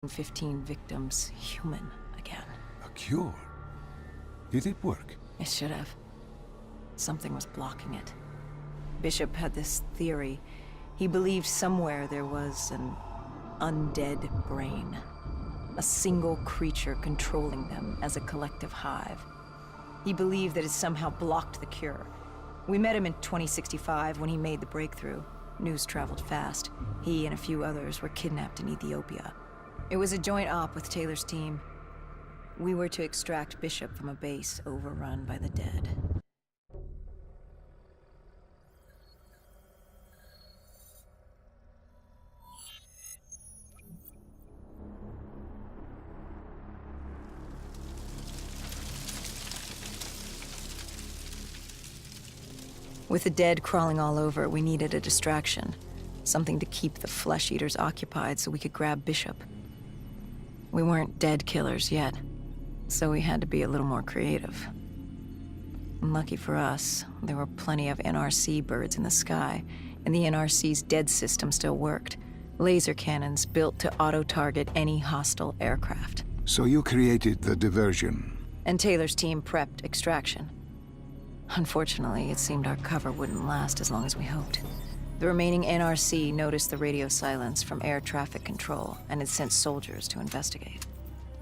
15 victims human again. A cure? Did it work? It should have. Something was blocking it. Bishop had this theory. He believed somewhere there was an undead brain. A single creature controlling them as a collective hive. He believed that it somehow blocked the cure. We met him in 2065 when he made the breakthrough. News traveled fast. He and a few others were kidnapped in Ethiopia. It was a joint op with Taylor's team. We were to extract Bishop from a base overrun by the dead. With the dead crawling all over, we needed a distraction. Something to keep the flesh eaters occupied so we could grab Bishop. We weren't dead killers yet, so we had to be a little more creative. And lucky for us, there were plenty of NRC birds in the sky, and the NRC's dead system still worked. Laser cannons built to auto-target any hostile aircraft. So you created the diversion. And Taylor's team prepped extraction. Unfortunately, it seemed our cover wouldn't last as long as we hoped. The remaining NRC noticed the radio silence from air traffic control and had sent soldiers to investigate.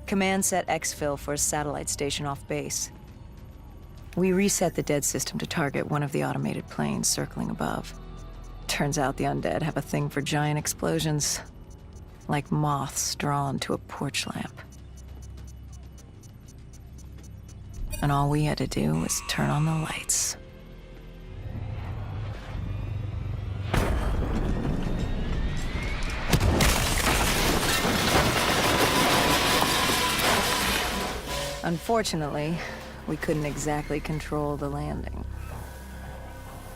Command set exfil for a satellite station off base. We reset the dead system to target one of the automated planes circling above. Turns out the undead have a thing for giant explosions, like moths drawn to a porch lamp. And all we had to do was turn on the lights. Unfortunately, we couldn't exactly control the landing.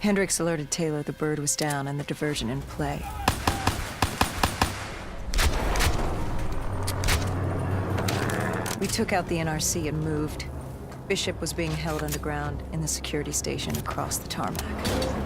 Hendricks alerted Taylor the bird was down and the diversion in play. We took out the NRC and moved. Bishop was being held underground in the security station across the tarmac.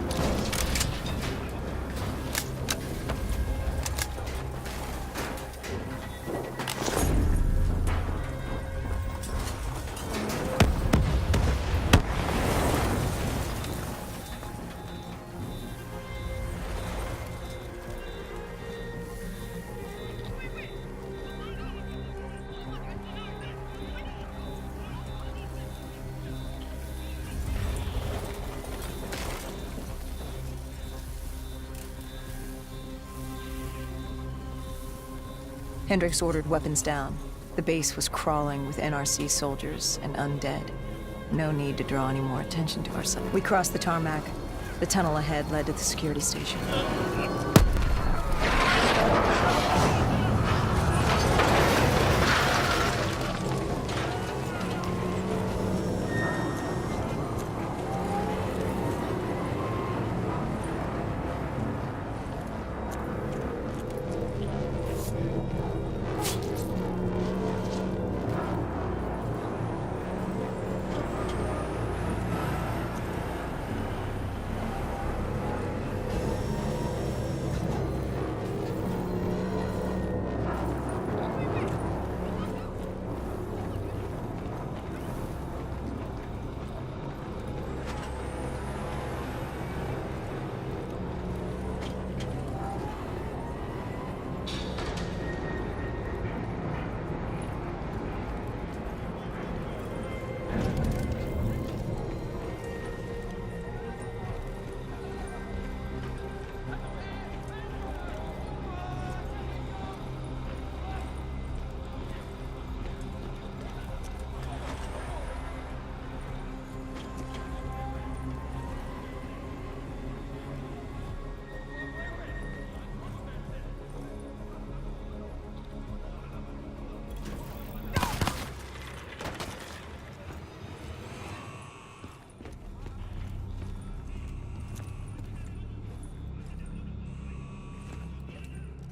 Hendricks ordered weapons down. The base was crawling with NRC soldiers and undead. No need to draw any more attention to ourselves. We crossed the tarmac. The tunnel ahead led to the security station.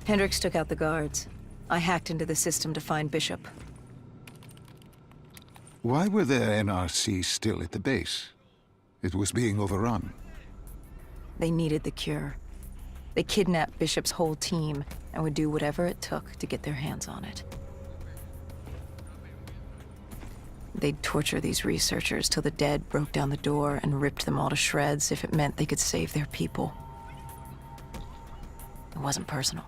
Hendricks took out the guards. I hacked into the system to find Bishop. Why were the NRC still at the base? It was being overrun. They needed the cure. They kidnapped Bishop's whole team and would do whatever it took to get their hands on it. They'd torture these researchers till the dead broke down the door and ripped them all to shreds if it meant they could save their people. It wasn't personal.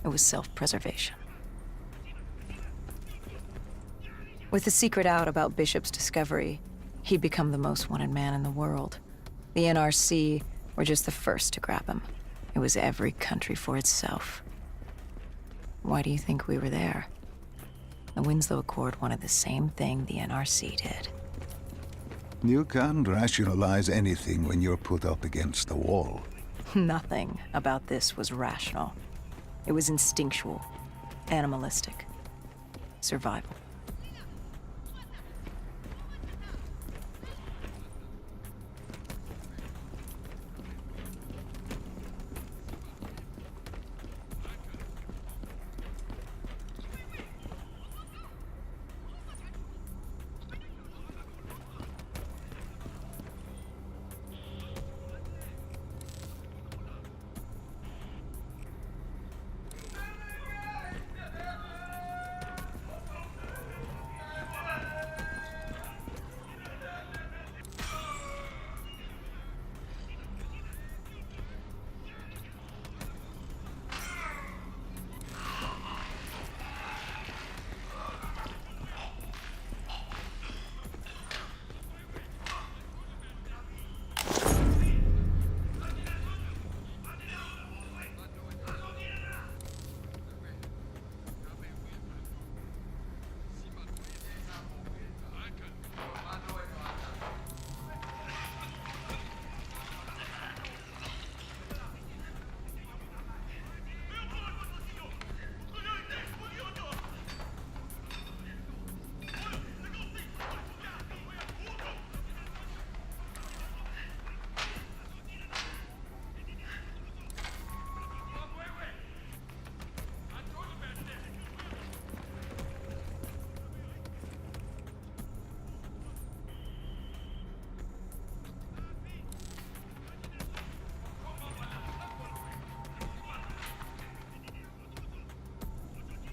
It was self-preservation. With the secret out about Bishop's discovery, he'd become the most wanted man in the world. The NRC were just the first to grab him. It was every country for itself. Why do you think we were there? The Winslow Accord wanted the same thing the NRC did. You can't rationalize anything when you're put up against the wall. Nothing about this was rational. It was instinctual, animalistic, survival.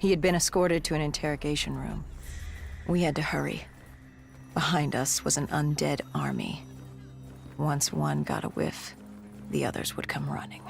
He had been escorted to an interrogation room. We had to hurry. Behind us was an undead army. Once one got a whiff, the others would come running.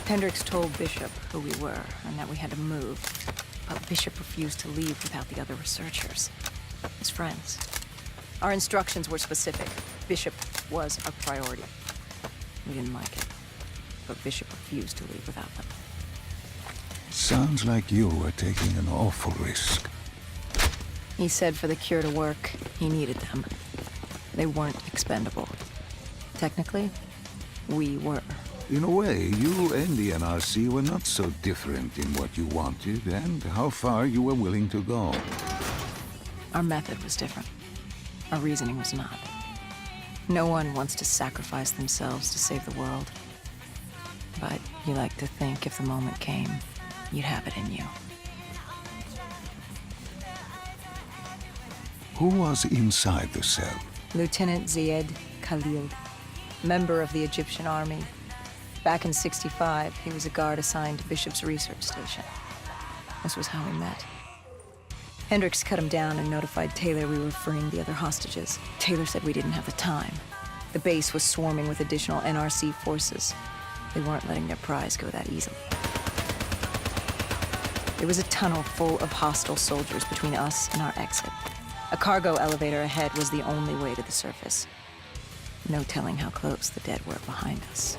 Hendricks told Bishop who we were and that we had to move, but Bishop refused to leave without the other researchers, his friends. Our instructions were specific. Bishop was a priority. We didn't like it, but Bishop refused to leave without them. Sounds like you were taking an awful risk. He said for the cure to work, he needed them. They weren't expendable. Technically, we were. In a way, you and the NRC were not so different in what you wanted and how far you were willing to go. Our method was different. Our reasoning was not. No one wants to sacrifice themselves to save the world. But you like to think if the moment came, you'd have it in you. Who was inside the cell? Lieutenant Ziyed Khalil, member of the Egyptian army. Back in '65, he was a guard assigned to Bishop's research station. This was how we met. Hendricks cut him down and notified Taylor we were freeing the other hostages. Taylor said we didn't have the time. The base was swarming with additional NRC forces. They weren't letting their prize go that easily. There was a tunnel full of hostile soldiers between us and our exit. A cargo elevator ahead was the only way to the surface. No telling how close the dead were behind us.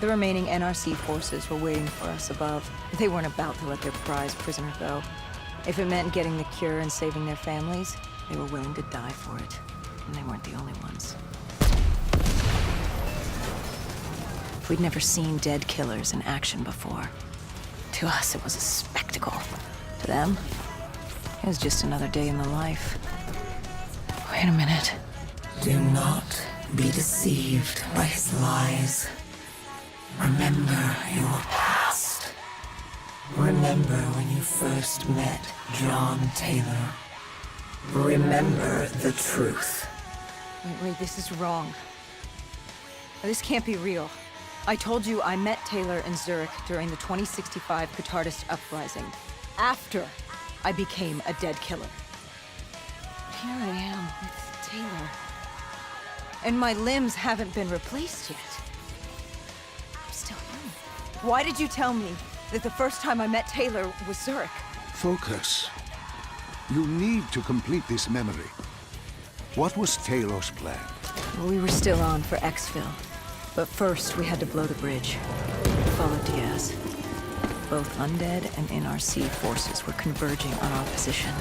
The remaining NRC forces were waiting for us above. They weren't about to let their prize prisoner go. If it meant getting the cure and saving their families, they were willing to die for it. And they weren't the only ones. We'd never seen dead killers in action before. To us, it was a spectacle. To them, it was just another day in the life. Wait a minute. Do not be deceived by his lies. Remember your past. Remember when you first met John Taylor. Remember the truth. Wait, this is wrong. This can't be real. I told you I met Taylor in Zurich during the 2065 Catardist Uprising, after I became a dead killer. Here I am with Taylor. And my limbs haven't been replaced yet. I'm still human. Why did you tell me that the first time I met Taylor was Zurich? Focus. You need to complete this memory. What was Taylor's plan? We were still on for exfil. But first, we had to blow the bridge. Follow Diaz. Both undead and NRC forces were converging on our position.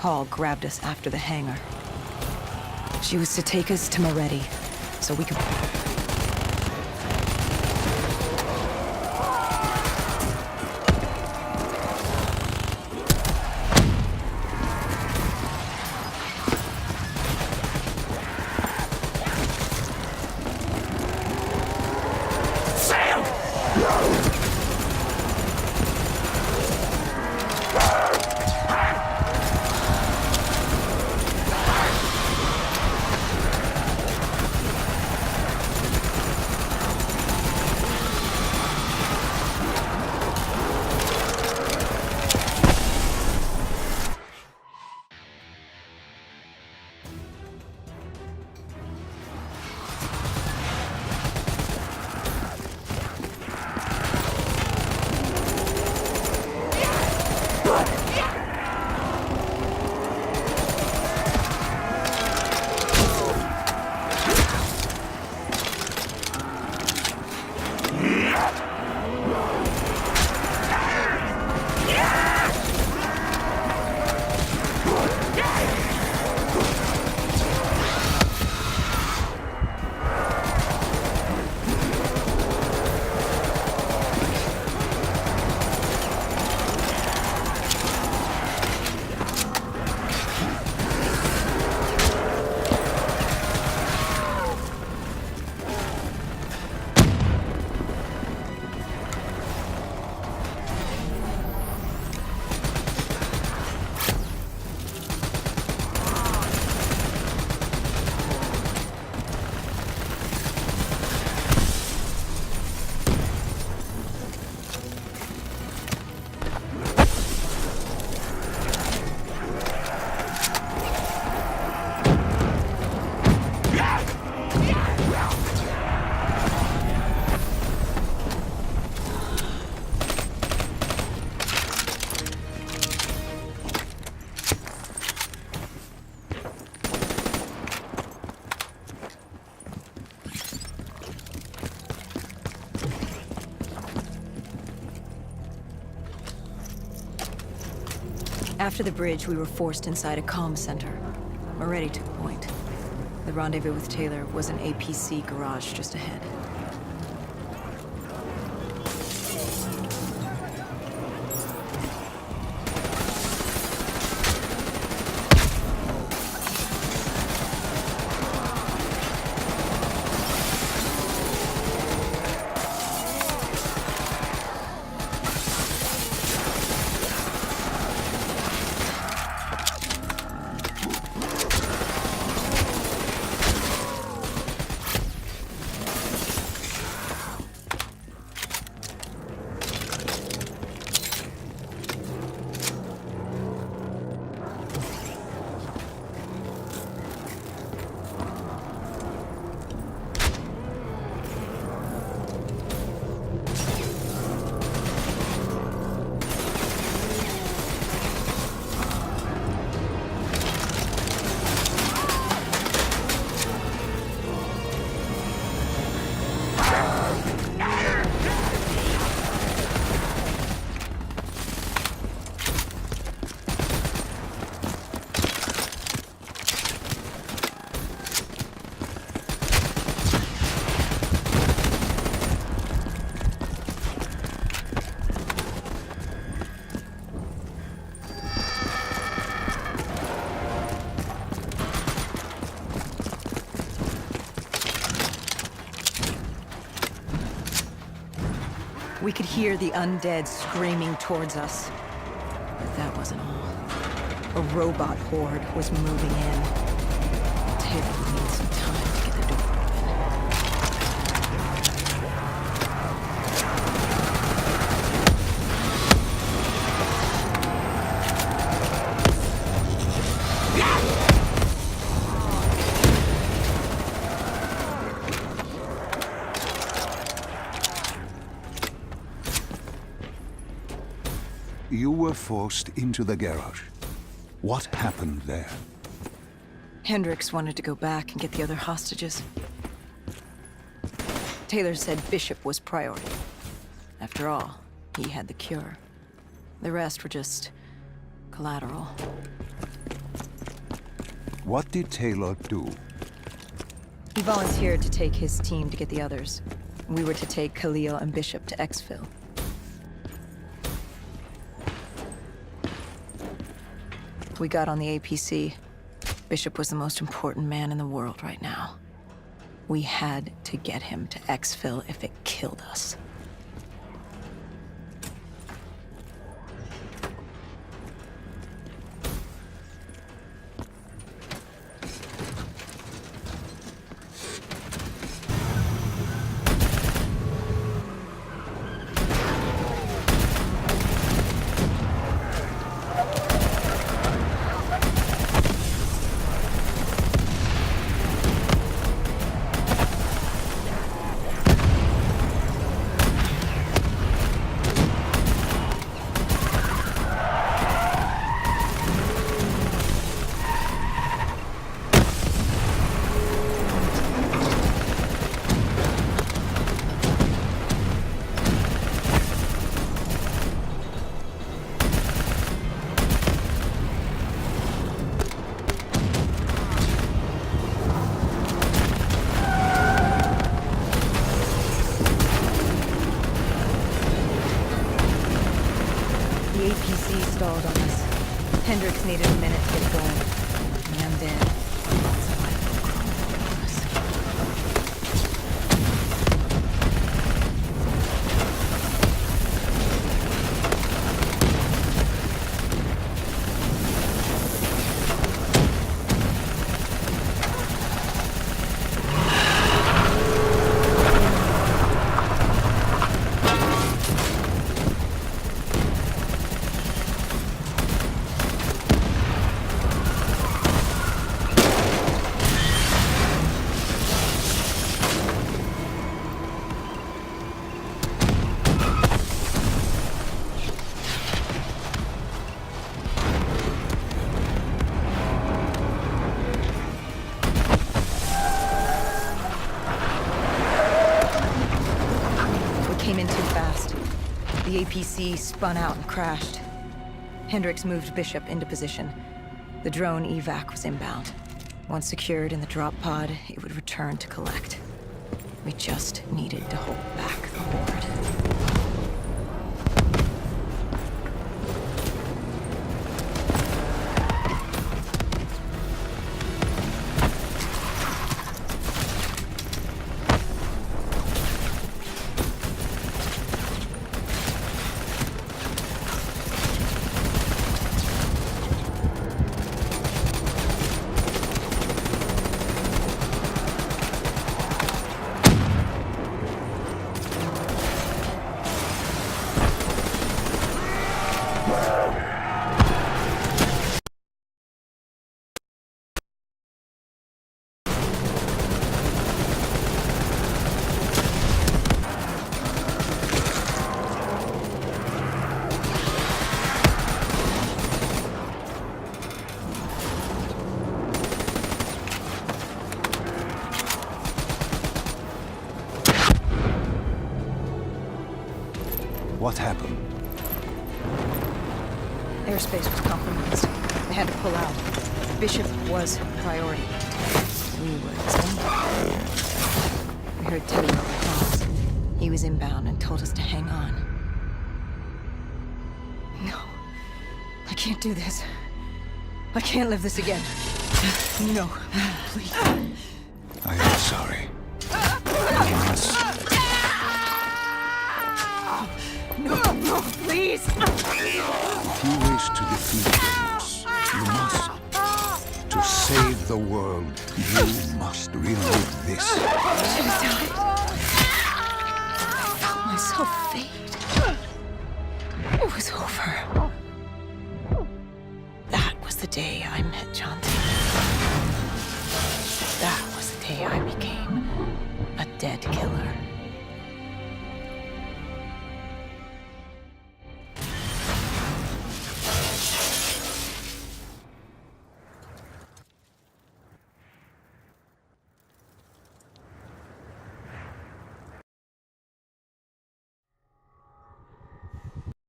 call grabbed us after the hangar. She was to take us to Moretti, so we could... After the bridge, we were forced inside a comm center. Moretti took point. The rendezvous with Taylor was an APC garage just ahead. We could hear the undead screaming towards us. But that wasn't all. A robot horde was moving in. Taylor would need some time to get the door open. You were forced into the garage. What happened there? Hendricks wanted to go back and get the other hostages. Taylor said Bishop was priority. After all, he had the cure. The rest were just collateral. What did Taylor do? He volunteered to take his team to get the others. We were to take Khalil and Bishop to exfil. We got on the APC. Bishop was the most important man in the world right now. We had to get him to exfil if it killed us. The APC stalled on us. Hendricks needed a minute to get going. The undead. Lots of life will crumble over us. The APC spun out and crashed. Hendricks moved Bishop into position. The drone evac was inbound. Once secured in the drop pod, it would return to collect. We just needed to hold back the horde. What happened? Airspace was compromised. They had to pull out. Bishop was priority. We were extended. We heard Teddy over calls. He was inbound and told us to hang on. No. I can't do this. I can't live this again. No. Please. I am sorry. You must... No, please! If you wish to defeat Thanos, you must. To save the world, you must relive this. Should have died.